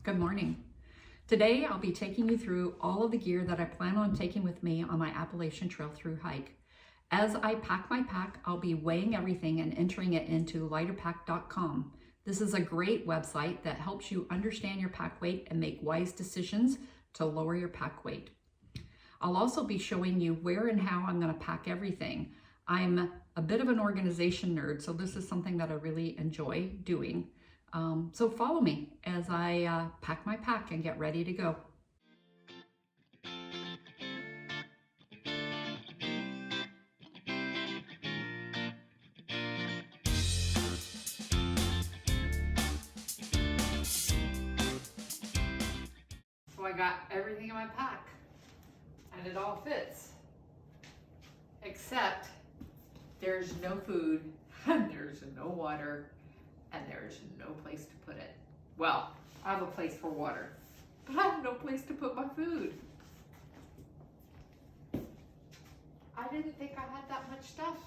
Good morning. Today I'll be taking you through all of the gear that I plan on taking with me on my Appalachian Trail through hike. As I pack my pack, I'll be weighing everything and entering it into lighterpack.com. This is a great website that helps you understand your pack weight and make wise decisions to lower your pack weight. I'll also be showing you where and how I'm going to pack everything. I'm a bit of an organization nerd, so this is something that I really enjoy doing. So follow me as I pack my pack and get ready to go. So I got everything in my pack and it all fits, except there's no food and there's no water and there's no place to put it. Well, I have a place for water, but I have no place to put my food. I didn't think I had that much stuff.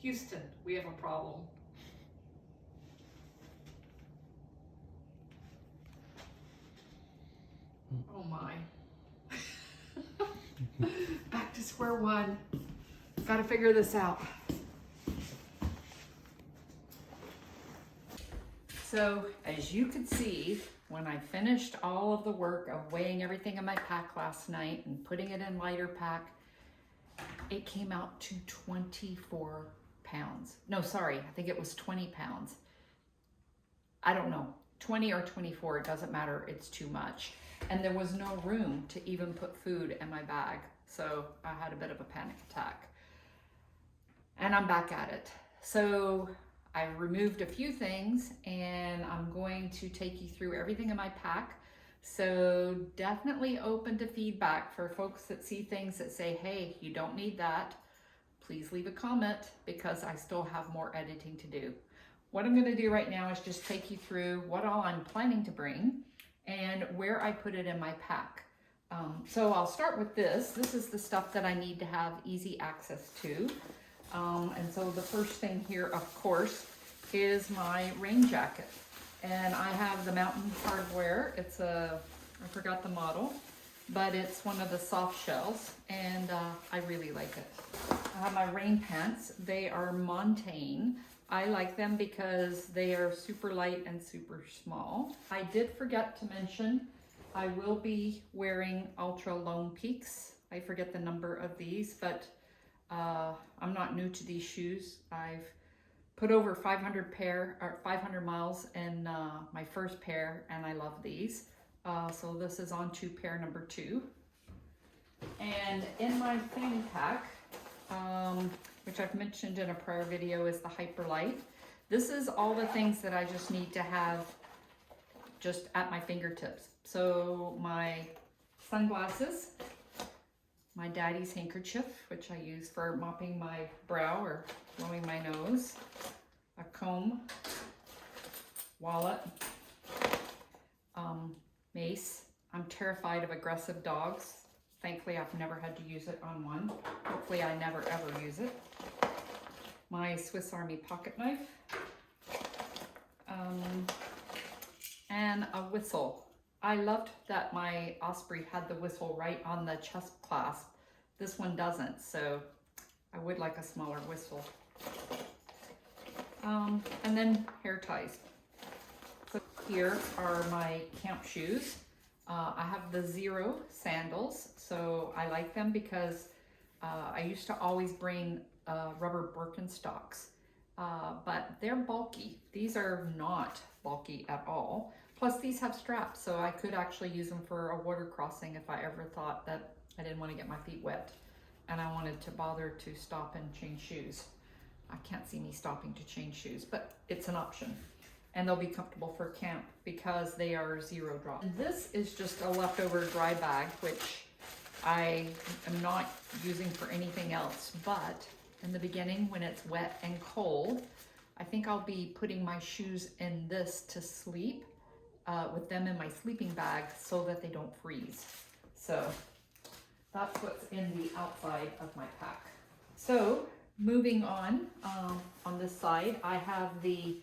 Houston, we have a problem. Oh my. Back to square one. Gotta figure this out. So as you could see, when I finished all of the work of weighing everything in my pack last night and putting it in lighter pack, it came out to 24 pounds. No, sorry, I think it was 20 pounds. I don't know, 20 or 24, it doesn't matter, it's too much. And there was no room to even put food in my bag. So I had a bit of a panic attack. And I'm back at it. So I removed a few things and I'm going to take you through everything in my pack. So definitely open to feedback for folks that see things that say, hey, you don't need that. Please leave a comment because I still have more editing to do. What I'm gonna do right now is just take you through what all I'm planning to bring and where I put it in my pack. So I'll start with this. This is the stuff that I need to have easy access to. And so the first thing here, of course, is my rain jacket. And I have the Mountain Hardwear. It's I forgot the model, but it's one of the soft shells and I really like it. I have my rain pants. They are Montane. I like them because they are super light and super small. I did forget to mention, I will be wearing Ultra Lone Peaks. I forget the number of these, but I'm not new to these shoes. I've put over 500 miles in my first pair, and I love these. So this is on to pair number 2. And in my fanny pack, which I've mentioned in a prior video, is the Hyperlight. This is all the things that I just need to have just at my fingertips. So my sunglasses, my daddy's handkerchief, which I use for mopping my brow or blowing my nose, a comb, wallet, mace. I'm terrified of aggressive dogs. Thankfully, I've never had to use it on one. Hopefully, I never ever use it. My Swiss Army pocket knife, and a whistle. I loved that my Osprey had the whistle right on the chest clasp. This one doesn't, so I would like a smaller whistle. And then hair ties. So here are my camp shoes. I have the Zero sandals, so I like them because I used to always bring rubber Birkenstocks, but they're bulky. These are not bulky at all. Plus these have straps, so I could actually use them for a water crossing if I ever thought that I didn't want to get my feet wet and I wanted to bother to stop and change shoes. I can't see me stopping to change shoes, but it's an option. And they'll be comfortable for camp because they are zero drop. This is just a leftover dry bag, which I am not using for anything else, but in the beginning when it's wet and cold, I think I'll be putting my shoes in this to sleep with them in my sleeping bag so that they don't freeze. So that's what's in the outside of my pack. So moving on this side, I have the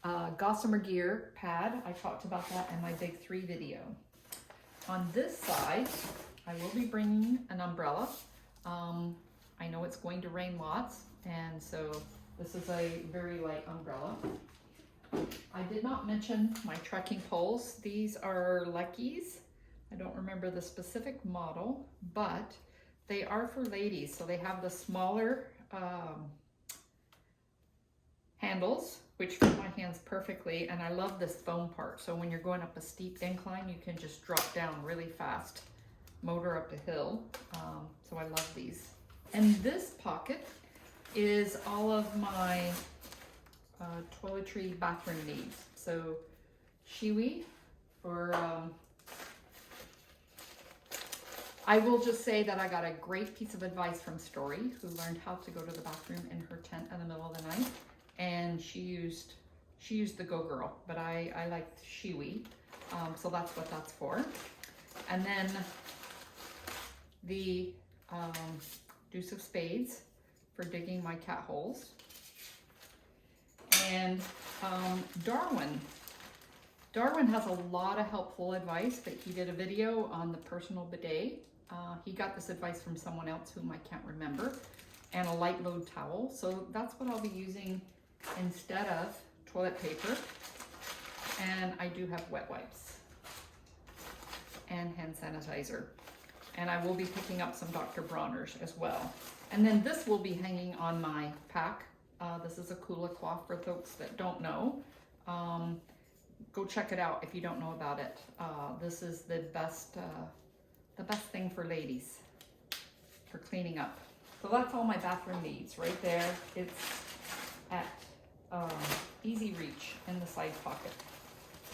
Gossamer Gear pad. I talked about that in my Big 3 video. On this side, I will be bringing an umbrella. I know it's going to rain lots, and so this is a very light umbrella. I did not mention my trekking poles. These are Leckies. I don't remember the specific model, but they are for ladies. So they have the smaller handles, which fit my hands perfectly, and I love this foam part. So when you're going up a steep incline, you can just drop down really fast, motor up a hill. So I love these. And this pocket is all of my toiletry bathroom needs. So Shiwi for, I will just say that I got a great piece of advice from Story, who learned how to go to the bathroom in her tent in the middle of the night. And she used the Go Girl, but I liked Shiwi, so that's what that's for. And then the Deuce of Spades for digging my cat holes. And Darwin has a lot of helpful advice, but he did a video on the personal bidet. He got this advice from someone else whom I can't remember, and a light load towel. So that's what I'll be using instead of toilet paper. And I do have wet wipes and hand sanitizer. And I will be picking up some Dr. Bronner's as well. And then this will be hanging on my pack. This is a Kula cloth for folks that don't know. Go check it out if you don't know about it. This is the best thing for ladies for cleaning up. So that's all my bathroom needs right there. It's at easy reach in the side pocket.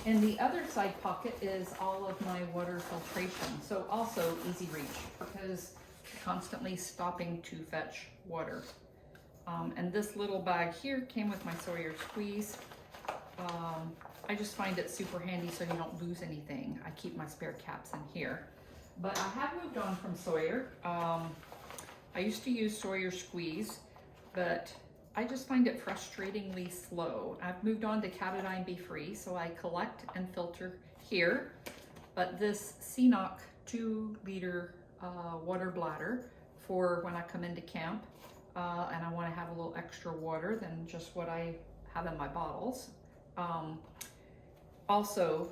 And the other side pocket is all of my water filtration. So also easy reach, because constantly stopping to fetch water. And this little bag here came with my Sawyer squeeze. I just find it super handy so you don't lose anything. I keep my spare caps in here. But I have moved on from Sawyer. I used to use Sawyer squeeze, but I just find it frustratingly slow. I've moved on to Catadine Be Free, so I collect and filter here. But this CNOC 2-liter water bladder for when I come into camp, and I want to have a little extra water than just what I have in my bottles. Also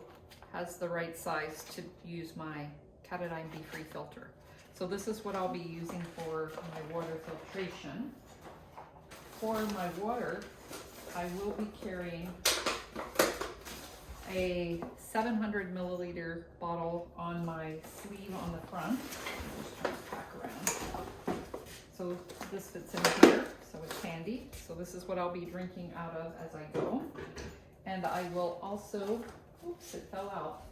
has the right size to use my Catadine Be Free filter. So this is what I'll be using for my water filtration. For my water, I will be carrying a 700 milliliter bottle on my sleeve on the front. Just trying to pack around. So this fits in here, so it's handy. So this is what I'll be drinking out of as I go. And I will also, oops, it fell out.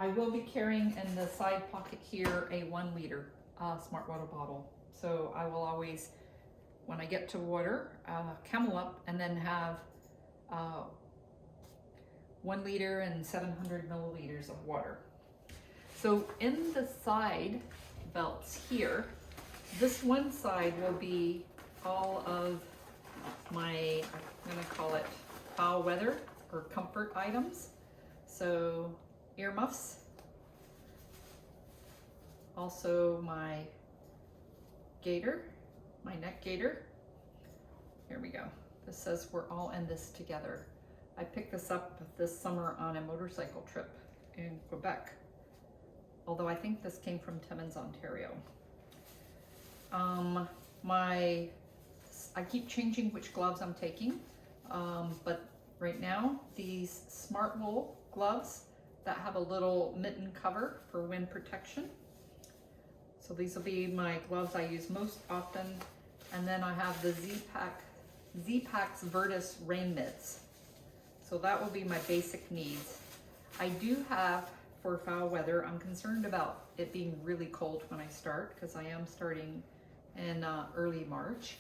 I will be carrying in the side pocket here a 1 liter smart water bottle. So I will always, when I get to water, camel up and then have 1 liter and 700 milliliters of water. So in the side belts here, this one side will be all of my, I'm gonna call it foul weather or comfort items. So earmuffs, also my gaiter, my neck gaiter. Here we go. This says we're all in this together. I picked this up this summer on a motorcycle trip in Quebec, although I think this came from Timmins, Ontario. I keep changing which gloves I'm taking, but right now these Smart Wool gloves that have a little mitten cover for wind protection. So these will be my gloves I use most often. And then I have the Z-Pack's Virtus rain mitts. So that will be my basic needs. I do have, for foul weather, I'm concerned about it being really cold when I start, because I am starting in early March.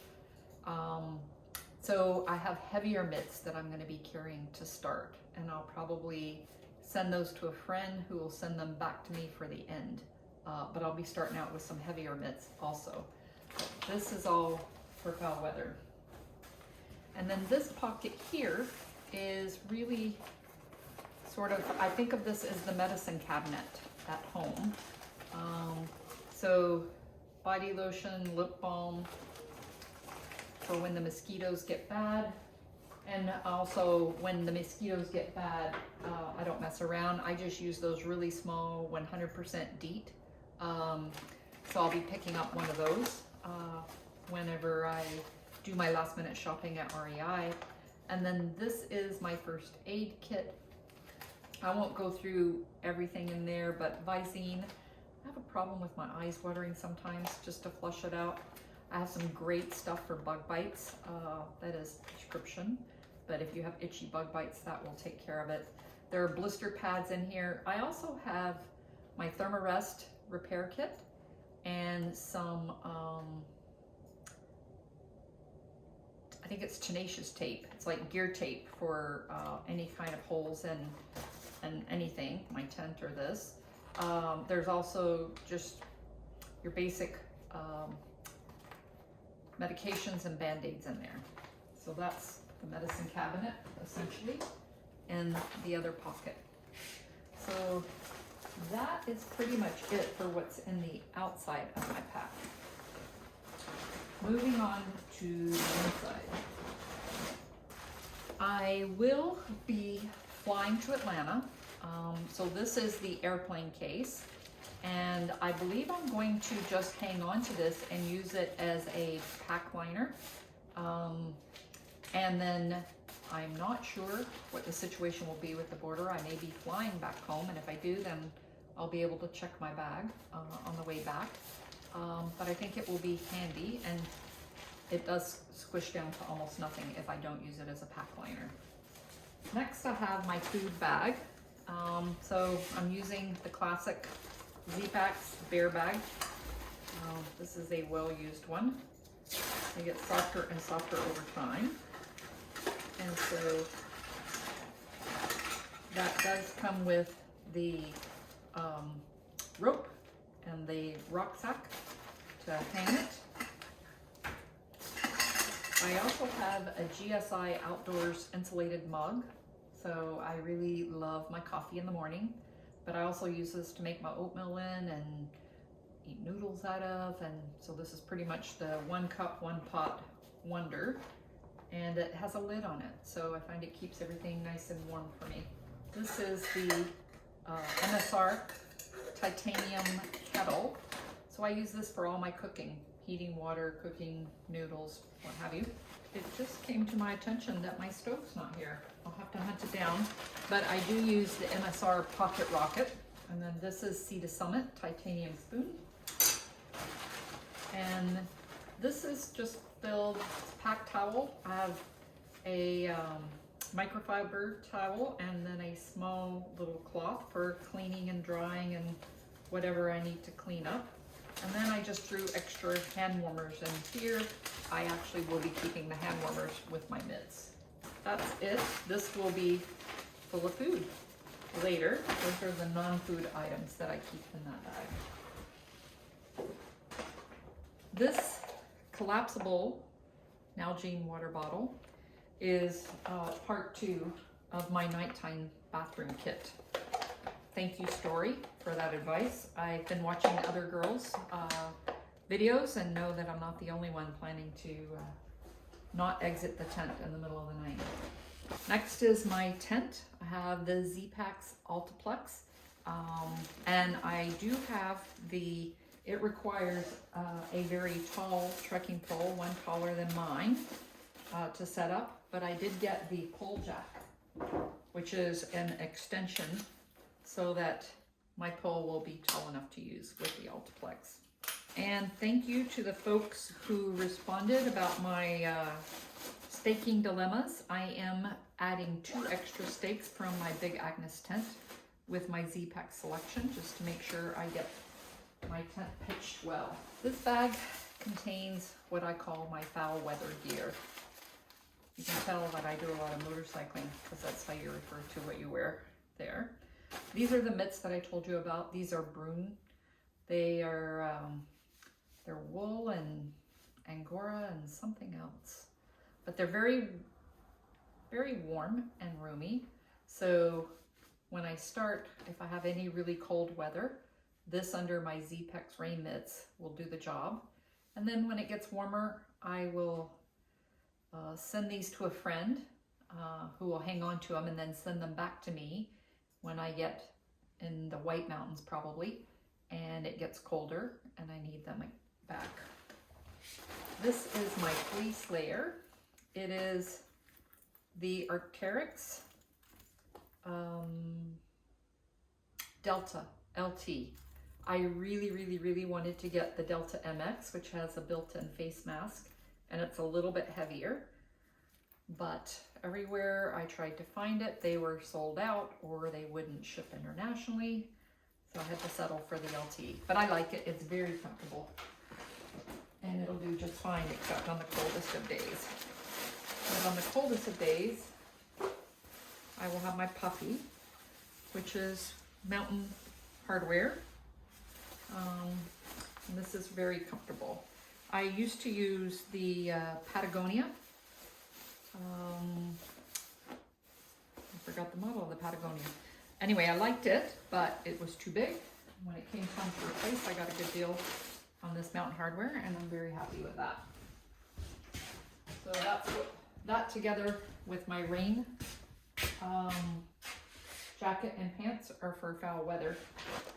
So I have heavier mitts that I'm going to be carrying to start, and I'll probably send those to a friend who will send them back to me for the end. But I'll be starting out with some heavier mitts also. This is all for foul weather. And then this pocket here is really sort of, I think of this as the medicine cabinet at home. So body lotion, lip balm for when the mosquitoes get bad. And also when the mosquitoes get bad, I don't mess around. I just use those really small 100% DEET. So I'll be picking up one of those whenever I do my last minute shopping at REI. And then this is my first aid kit. I won't go through everything in there, but Visine. I have a problem with my eyes watering sometimes, just to flush it out. I have some great stuff for bug bites. That is prescription, but if you have itchy bug bites, that will take care of it. There are blister pads in here. I also have my Thermarest repair kit and some, I think it's tenacious tape. It's like gear tape for any kind of holes in anything, my tent or this. There's also just your basic medications and band-aids in there. So that's the medicine cabinet, essentially, in the other pocket. So that is pretty much it for what's in the outside of my pack. Moving on to the inside. I will be flying to Atlanta. So this is the airplane case. And I believe I'm going to just hang on to this and use it as a pack liner. And then I'm not sure what the situation will be with the border. I may be flying back home, and if I do, then I'll be able to check my bag on the way back. But I think it will be handy, and it does squish down to almost nothing if I don't use it as a pack liner. Next, I have my food bag. So I'm using the classic Z-Packs bear bag. This is a well-used one. They get softer and softer over time. And so that does come with the rope and the rucksack to hang it. I also have a GSI Outdoors insulated mug. So I really love my coffee in the morning, but I also use this to make my oatmeal in and eat noodles out of. And so this is pretty much the 1 cup, 1 pot wonder. And it has a lid on it, so I find it keeps everything nice and warm for me. This is the MSR titanium kettle. So I use this for all my cooking, heating water, cooking noodles, what have you. It just came to my attention that my stove's not here. I'll have to hunt it down, but I do use the MSR Pocket Rocket. And then this is Sea to Summit titanium spoon. And this is just filled pack towel. I have a microfiber towel and then a small little cloth for cleaning and drying and whatever I need to clean up. And then I just threw extra hand warmers in here. I actually will be keeping the hand warmers with my mitts. That's it. This will be full of food later. Those are the non-food items that I keep in that bag. This collapsible Nalgene water bottle is part 2 of my nighttime bathroom kit. Thank you, Story, for that advice. I've been watching other girls' videos and know that I'm not the only one planning to not exit the tent in the middle of the night. Next is my tent. I have the Z-Packs Altiplex, and I do have it requires a very tall trekking pole, one taller than mine, to set up, but I did get the pole jack, which is an extension so that my pole will be tall enough to use with the Altiplex. And thank you to the folks who responded about my staking dilemmas. I am adding 2 extra stakes from my Big Agnes tent with my Z-Pack selection, just to make sure I get my tent pitched well. This bag contains what I call my foul weather gear. You can tell that I do a lot of motorcycling because that's how you refer to what you wear there. These are the mitts that I told you about. These are Brune. They are they're wool and Angora and something else, but they're very very warm and roomy. So when I start, if I have any really cold weather, this under my Z-Pex rain mitts will do the job. And then when it gets warmer, I will send these to a friend who will hang on to them and then send them back to me when I get in the White Mountains probably, and it gets colder and I need them back. This is my fleece layer. It is the Arc'teryx Delta LT. I really wanted to get the Delta MX, which has a built-in face mask, and it's a little bit heavier, but everywhere I tried to find it, they were sold out or they wouldn't ship internationally, so I had to settle for the LT. But I like it, it's very comfortable, and it'll do just fine except on the coldest of days. But on the coldest of days, I will have my puffy, which is Mountain Hardwear. And this is very comfortable. I used to use the Patagonia. I forgot the model of the Patagonia. Anyway, I liked it, but it was too big. When it came time to replace, I got a good deal on this Mountain Hardwear, and I'm very happy with that. So that's what, that together with my rain jacket and pants are for foul weather.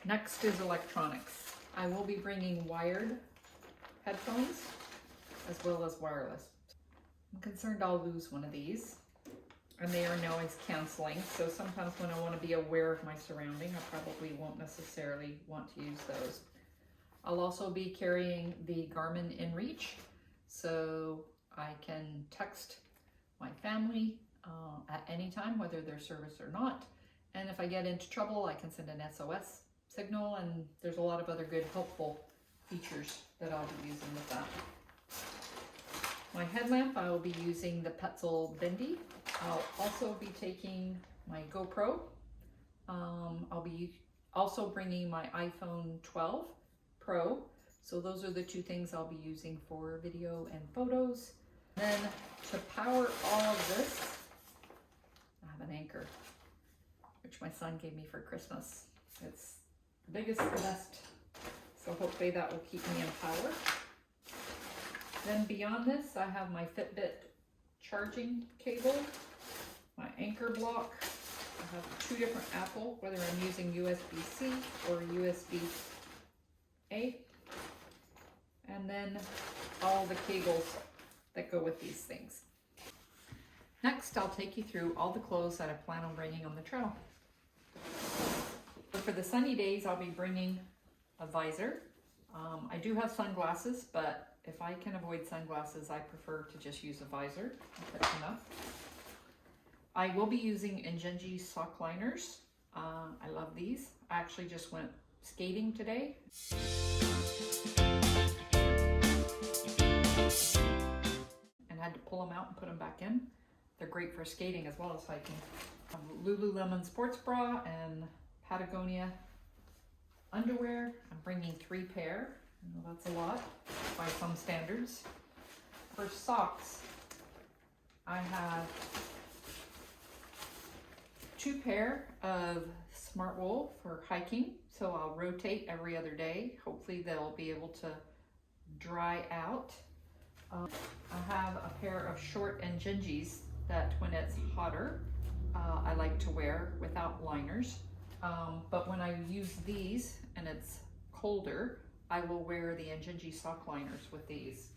Next is electronics. I will be bringing wired headphones as well as wireless. I'm concerned I'll lose one of these, and they are noise canceling, so sometimes when I want to be aware of my surrounding, I probably won't necessarily want to use those. I'll also be carrying the Garmin InReach, so I can text my family at any time, whether they're service or not. And if I get into trouble, I can send an SOS signal, and there's a lot of other good helpful features that I'll be using with that. My headlamp, I will be using the Petzl Bendy. I'll also be taking my GoPro. I'll be also bringing my iPhone 12 Pro. So those are the two things I'll be using for video and photos. Then to power all of this, I have an anchor, which my son gave me for Christmas. It's the biggest, the best, so hopefully that will keep me in power. Then beyond this, I have my Fitbit charging cable, my anchor block. I have two different Apple, whether I'm using USB-C or USB-A. And then all the cables that go with these things. Next, I'll take you through all the clothes that I plan on bringing on the trail. So for the sunny days, I'll be bringing a visor. I do have sunglasses, but if I can avoid sunglasses, I prefer to just use a visor. That's enough. I will be using Ingenji sock liners. I love these. I actually just went skating today. And had to pull them out and put them back in. They're great for skating as well as hiking. Lululemon sports bra and Patagonia underwear. I'm bringing 3 pair. I know that's a lot by some standards. For socks, I have 2 pair of Smart Wool for hiking. So I'll rotate every other day. Hopefully they'll be able to dry out. I have a pair of short Ingenjis that when it's hotter, I like to wear without liners. But when I use these and it's colder, I will wear the Ingenji sock liners with these.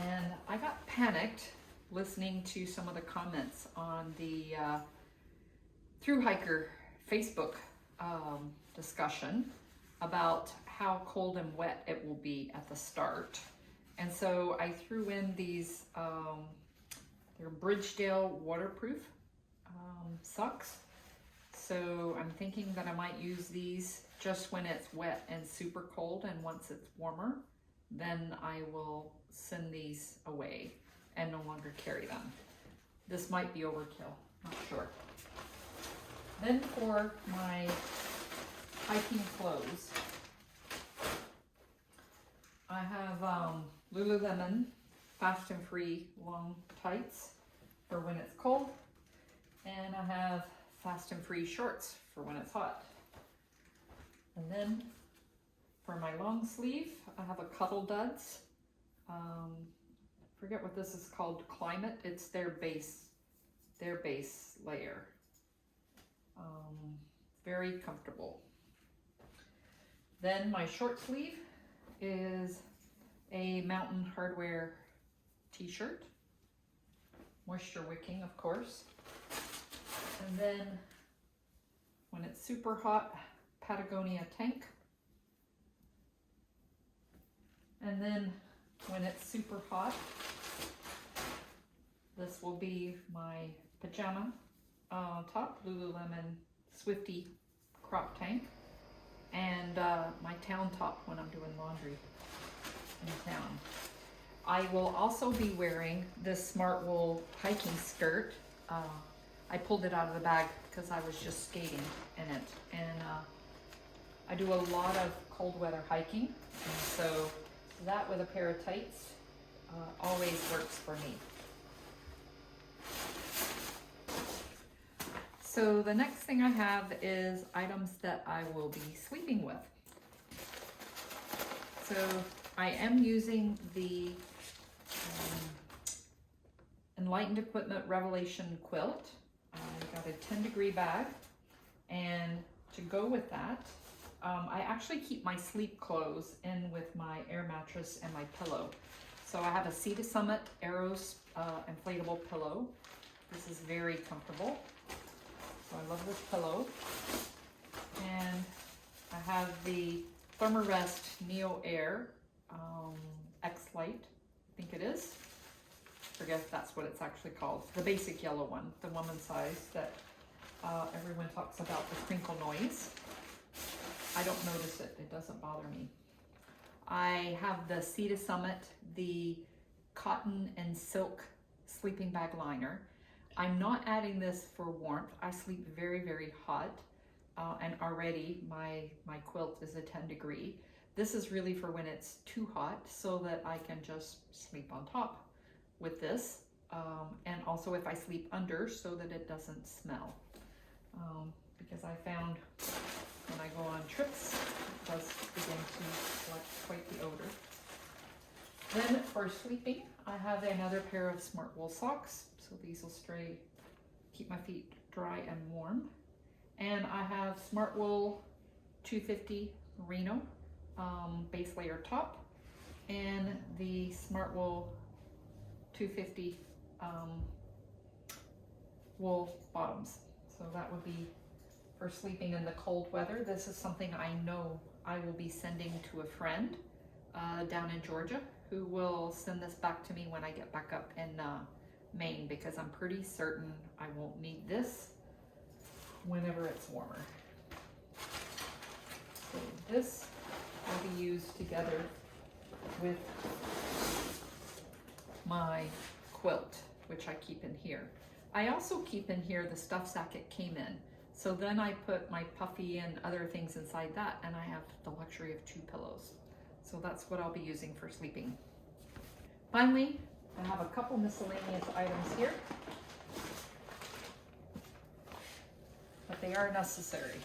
And I got panicked listening to some of the comments on the Thru Hiker Facebook discussion about how cold and wet it will be at the start. And so I threw in these, they're Bridgedale waterproof socks. So I'm thinking that I might use these just when it's wet and super cold, and once it's warmer, then I will send these away and no longer carry them. This might be overkill, not sure. Then for my hiking clothes, I have Lululemon fast and free long tights for when it's cold. And I have fast and free shorts for when it's hot. And then for my long sleeve, I have a Cuddle Duds. Forget what this is called, Climate. It's their base layer. Very comfortable. Then my short sleeve is a Mountain Hardwear t-shirt, moisture wicking, of course. And then when it's super hot, Patagonia tank. And then when it's super hot, this will be my pajama top, Lululemon Swifty crop tank, and my town top when I'm doing laundry in town. I will also be wearing this Smart Wool hiking skirt. I pulled it out of the bag because I was just skating in it, and I do a lot of cold weather hiking, and so that with a pair of tights always works for me. So the next thing I have is items that I will be sleeping with. So I am using the Enlightened Equipment Revelation quilt. I got a 10-degree bag, and to go with that, I actually keep my sleep clothes in with my air mattress and my pillow. So I have a Sea to Summit Arrows inflatable pillow. This is very comfortable. So I love this pillow. And I have the Thermarest Neo Air X-Lite, I think it is. Forget if that's what it's actually called. The basic yellow one, the woman size that everyone talks about, the crinkle noise. I don't notice it, it doesn't bother me. I have the Sea to Summit, the cotton and silk sleeping bag liner. I'm not adding this for warmth. I sleep very, very hot, and already my quilt is a 10-degree. This is really for when it's too hot, so that I can just sleep on top with this, and also if I sleep under, so that it doesn't smell. Because I found when I go on trips, it does begin to collect quite the odor. Then for sleeping, I have another pair of Smart Wool socks. So these will keep my feet dry and warm. And I have Smart Wool 250 Merino base layer top, and the Smart Wool 250 wool bottoms. So that would be for sleeping in the cold weather. This is something I know I will be sending to a friend down in Georgia, who will send this back to me when I get back up in Maine, because I'm pretty certain I won't need this whenever it's warmer. So this will be used together with my quilt, which I keep in here. I also keep in here the stuff sack it came in. So then I put my puffy and other things inside that, and I have the luxury of 2 pillows. So that's what I'll be using for sleeping. Finally, I have a couple miscellaneous items here, but they are necessary.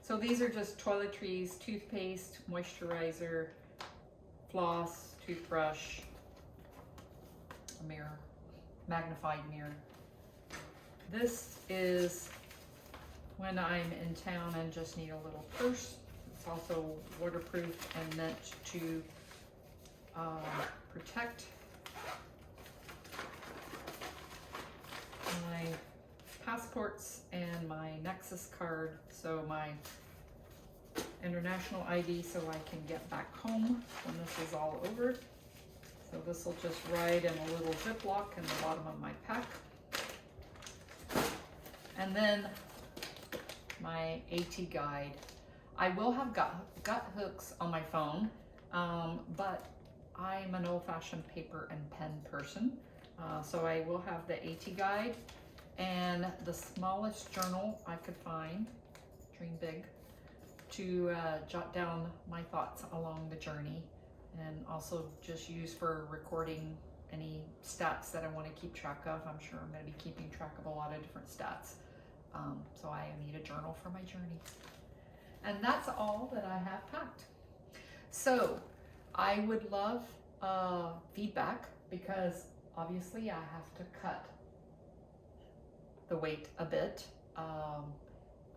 So these are just toiletries, toothpaste, moisturizer, floss, toothbrush, a mirror, magnified mirror. This is when I'm in town and just need a little purse. It's also waterproof and meant to protect my passports and my Nexus card, so my international ID, so I can get back home when this is all over. So this will just ride in a little Ziploc in the bottom of my pack. And then my AT guide. I will have gut hooks on my phone, but I'm an old-fashioned paper and pen person. So I will have the AT guide and the smallest journal I could find, dream big, to jot down my thoughts along the journey, and also just use for recording any stats that I want to keep track of. I'm sure I'm going to be keeping track of a lot of different stats. So I need a journal for my journey. And that's all that I have packed. So I would love feedback, because obviously I have to cut the weight a bit.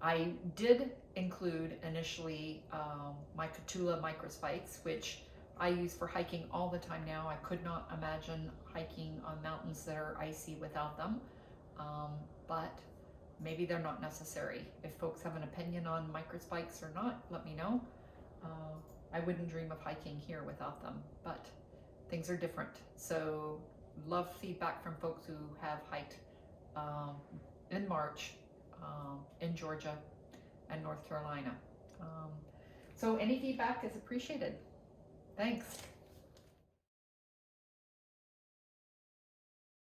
I did include initially my Catula microspikes, which I use for hiking all the time now. I could not imagine hiking on mountains that are icy without them, but maybe they're not necessary. If folks have an opinion on microspikes or not, let me know. I wouldn't dream of hiking here without them, but things are different. So love feedback from folks who have hiked in March in Georgia and North Carolina. So any feedback is appreciated. Thanks.